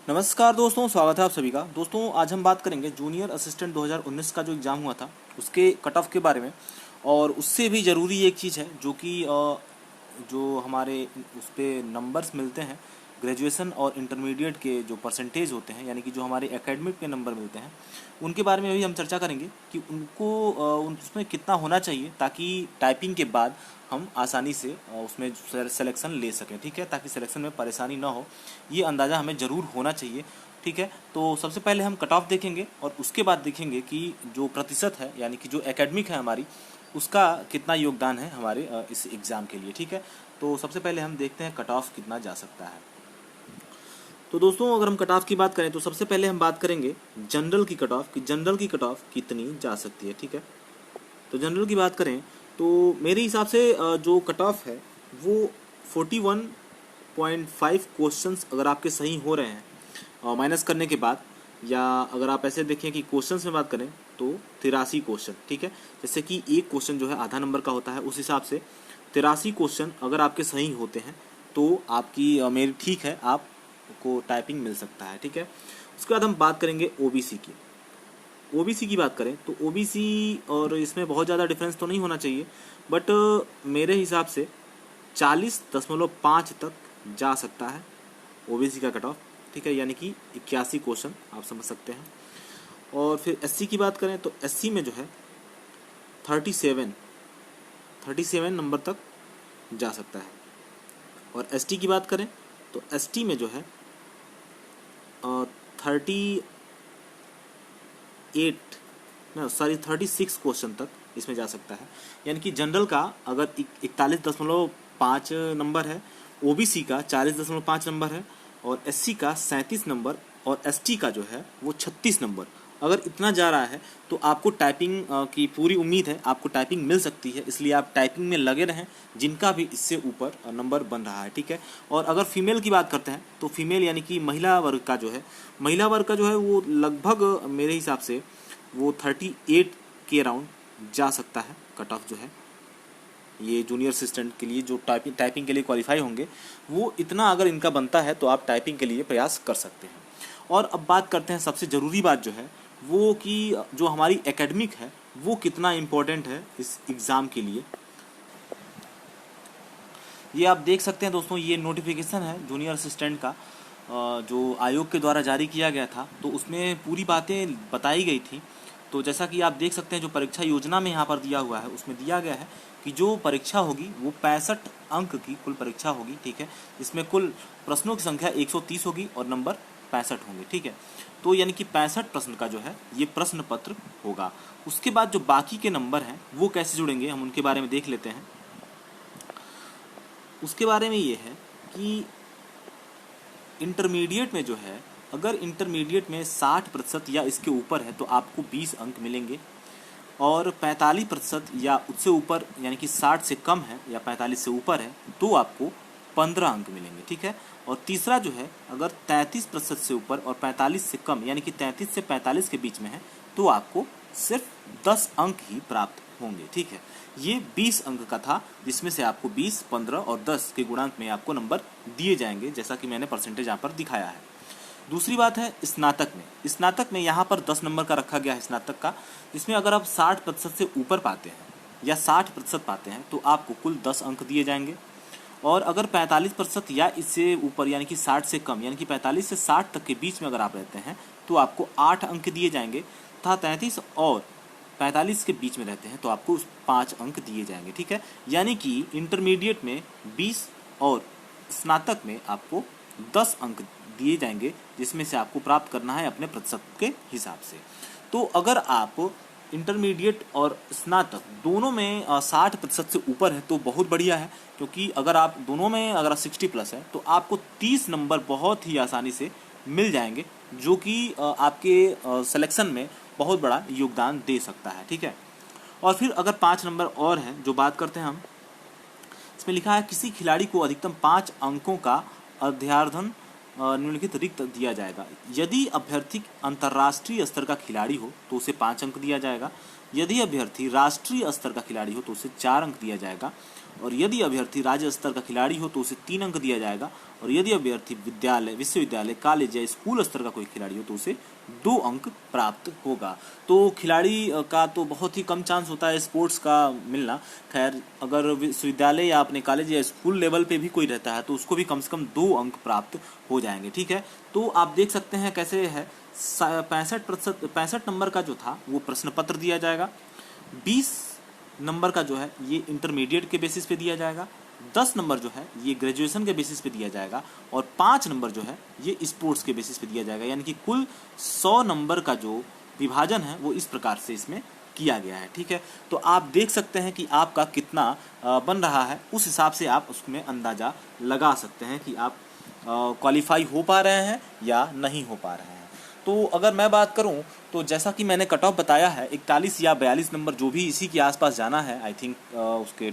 नमस्कार दोस्तों, स्वागत है आप सभी का। दोस्तों आज हम बात करेंगे जूनियर असिस्टेंट 2019 का जो एग्ज़ाम हुआ था उसके कट ऑफ के बारे में। और उससे भी ज़रूरी एक चीज़ है जो कि जो हमारे उस पर नंबर्स मिलते हैं, ग्रेजुएशन और इंटरमीडिएट के जो परसेंटेज होते हैं, यानी कि जो हमारे एकेडमिक के नंबर मिलते हैं, उनके बारे में भी हम चर्चा करेंगे कि उनको उसमें कितना होना चाहिए ताकि टाइपिंग के बाद हम आसानी से उसमें सिलेक्शन ले सकें। ठीक है, ताकि सिलेक्शन में परेशानी ना हो, ये अंदाज़ा हमें ज़रूर होना चाहिए। ठीक है, तो सबसे पहले हम कट ऑफ देखेंगे और उसके बाद देखेंगे कि जो प्रतिशत है, यानी कि जो एकेडमिक है हमारी, उसका कितना योगदान है हमारे इस एग्ज़ाम के लिए। ठीक है, तो सबसे पहले हम देखते हैं कट ऑफ कितना जा सकता है। तो दोस्तों अगर हम कट ऑफ की बात करें तो सबसे पहले हम बात करेंगे जनरल की कट ऑफ, कि जनरल की कट ऑफ कितनी जा सकती है। ठीक है, तो जनरल की बात करें तो मेरे हिसाब से जो कट ऑफ है वो 41.5 क्वेश्चंस अगर आपके सही हो रहे हैं माइनस करने के बाद, या अगर आप ऐसे देखें कि क्वेश्चंस में बात करें तो 83 क्वेश्चन। ठीक है, जैसे कि एक क्वेश्चन जो है आधा नंबर का होता है, उस हिसाब से 83 क्वेश्चन अगर आपके सही होते हैं तो आपकी मेरी ठीक है, आपको टाइपिंग मिल सकता है। ठीक है, उसके बाद हम बात करेंगे ओबीसी की। ओबीसी की बात करें तो ओबीसी और इसमें बहुत ज़्यादा डिफरेंस तो नहीं होना चाहिए, बट मेरे हिसाब से 40.5 तक जा सकता है ओबीसी का कट ऑफ। ठीक है, यानी कि 81 क्वेश्चन आप समझ सकते हैं। और फिर एससी की बात करें तो एससी में जो है 37 नंबर तक जा सकता है। और एसटी की बात करें तो एसटी में जो है 36 क्वेश्चन तक इसमें जा सकता है। यानी कि जनरल का अगर 41.5 नंबर है, ओबीसी का 40.5 नंबर है, और एससी का 37 नंबर, और एसटी का जो है वो 36 नंबर। अगर इतना जा रहा है तो आपको टाइपिंग की पूरी उम्मीद है, आपको टाइपिंग मिल सकती है। इसलिए आप टाइपिंग में लगे रहें, जिनका भी इससे ऊपर नंबर बन रहा है। ठीक है, और अगर फीमेल की बात करते हैं तो फीमेल यानी कि महिला वर्ग का जो है, वो लगभग मेरे हिसाब से वो 38 के अराउंड जा सकता है कट ऑफ जो है। ये जूनियर असिस्टेंट के लिए जो टाइपिंग के लिए क्वालिफाई होंगे, वो इतना अगर इनका बनता है तो आप टाइपिंग के लिए प्रयास कर सकते हैं। और अब बात करते हैं सबसे ज़रूरी बात जो है वो, कि जो हमारी एकेडमिक है वो कितना इम्पोर्टेंट है इस एग्ज़ाम के लिए। ये आप देख सकते हैं दोस्तों, ये नोटिफिकेशन है जूनियर असिस्टेंट का जो आयोग के द्वारा जारी किया गया था, तो उसमें पूरी बातें बताई गई थी। तो जैसा कि आप देख सकते हैं जो परीक्षा योजना में यहाँ पर दिया हुआ है, उसमें दिया गया है कि जो परीक्षा होगी वो 65 अंक की कुल परीक्षा होगी। ठीक है, इसमें कुल प्रश्नों की संख्या 130 होगी और नंबर 65 होंगे। ठीक है, तो यानी कि 65 प्रश्न का जो है ये प्रश्न पत्र होगा। उसके बाद जो बाकी के नंबर हैं वो कैसे जुड़ेंगे, हम उनके बारे में देख लेते हैं। उसके बारे में ये है कि इंटरमीडिएट में जो है, अगर इंटरमीडिएट में 60% या इसके ऊपर है तो आपको 20 अंक मिलेंगे, और 45% या उससे ऊपर यानी कि 60 से कम है या 45 से ऊपर है तो आपको 15 अंक मिलेंगे। ठीक है, और तीसरा जो है, अगर 33% से ऊपर और 45 से कम यानी कि 33 से 45 के बीच में है तो आपको सिर्फ 10 अंक ही प्राप्त होंगे। ठीक है, ये 20 अंक का था, जिसमें से आपको 20, 15 और 10 के गुणांक में आपको नंबर दिए जाएंगे, जैसा कि मैंने परसेंटेज यहाँ पर दिखाया है। दूसरी बात है स्नातक में यहाँ पर 10 नंबर का रखा गया है स्नातक का, जिसमें अगर आप 60% से ऊपर पाते हैं या 60% पाते हैं तो आपको कुल 10 अंक दिए जाएंगे। और अगर 45% या इससे ऊपर यानी कि 60 से कम यानी कि 45 से 60 तक के बीच में अगर आप रहते हैं तो आपको 8 अंक दिए जाएंगे, तथा 33 और 45 के बीच में रहते हैं तो आपको 5 अंक दिए जाएंगे। ठीक है, यानी कि इंटरमीडिएट में 20 और स्नातक में आपको 10 अंक दिए जाएंगे, जिसमें से आपको प्राप्त करना है अपने प्रतिशत के हिसाब से। तो अगर आप इंटरमीडिएट और स्नातक दोनों में 60% से ऊपर है तो बहुत बढ़िया है, क्योंकि अगर आप दोनों में अगर 60+ है तो आपको 30 नंबर बहुत ही आसानी से मिल जाएंगे, जो कि आपके सिलेक्शन में बहुत बड़ा योगदान दे सकता है। ठीक है, और फिर अगर 5 नंबर और हैं जो बात करते हैं हम, इसमें लिखा है किसी खिलाड़ी को अधिकतम 5 अंकों का अध्यार्धन निम्नलिखित रिक्त दिया जाएगा। यदि अभ्यर्थी अंतर्राष्ट्रीय स्तर का खिलाड़ी हो तो उसे 5 अंक दिया जाएगा। यदि अभ्यर्थी राष्ट्रीय स्तर का खिलाड़ी हो तो उसे 4 अंक दिया जाएगा, और यदि अभ्यर्थी राज्य स्तर का खिलाड़ी हो तो उसे 3 अंक दिया जाएगा, और यदि अभ्यर्थी विद्यालय, विश्वविद्यालय, कॉलेज या स्कूल स्तर का कोई खिलाड़ी हो तो उसे 2 अंक प्राप्त होगा। तो खिलाड़ी का तो बहुत ही कम चांस होता है स्पोर्ट्स का मिलना। खैर, अगर विश्वविद्यालय या अपने कॉलेज या स्कूल लेवल पे भी कोई रहता है तो उसको भी कम से कम 2 अंक प्राप्त हो जाएंगे। ठीक है, तो आप देख सकते हैं कैसे है। 65 नंबर का जो था वो प्रश्न पत्र दिया जाएगा, 20 नंबर का जो है ये इंटरमीडिएट के बेसिस पे दिया जाएगा, 10 नंबर जो है ये ग्रेजुएशन के बेसिस पे दिया जाएगा, और 5 नंबर जो है ये स्पोर्ट्स के बेसिस पे दिया जाएगा। यानी कि कुल 100 नंबर का जो विभाजन है वो इस प्रकार से इसमें किया गया है। ठीक है, तो आप देख सकते हैं कि आपका कितना बन रहा है, उस हिसाब से आप उसमें अंदाज़ा लगा सकते हैं कि आप क्वालिफाई हो पा रहे हैं या नहीं हो पा रहे हैं। तो अगर मैं बात करूं तो जैसा कि मैंने कट ऑफ बताया है 41 या 42 नंबर जो भी इसी के आसपास जाना है आई थिंक उसके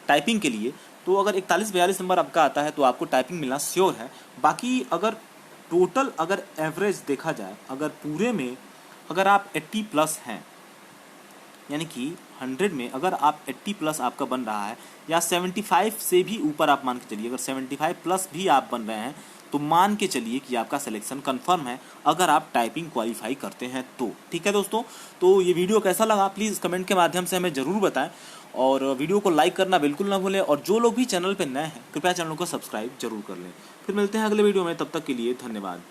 टाइपिंग के लिए, तो अगर 41-42 नंबर आपका आता है तो आपको टाइपिंग मिलना श्योर है। बाकी अगर टोटल अगर एवरेज देखा जाए, अगर पूरे में अगर आप 80 प्लस हैं, यानी कि 100 में अगर आप 80 प्लस आपका बन रहा है या 75 से भी ऊपर आप मान के चलिए, अगर 75 प्लस भी आप बन रहे हैं तो मान के चलिए कि आपका सिलेक्शन कंफर्म है अगर आप टाइपिंग क्वालिफाई करते हैं तो। ठीक है दोस्तों, तो ये वीडियो कैसा लगा प्लीज़ कमेंट के माध्यम से हमें ज़रूर बताएं, और वीडियो को लाइक करना बिल्कुल ना भूलें, और जो लोग भी चैनल पर नए हैं कृपया चैनल को सब्सक्राइब जरूर कर लें। फिर मिलते हैं अगले वीडियो में, तब तक के लिए धन्यवाद।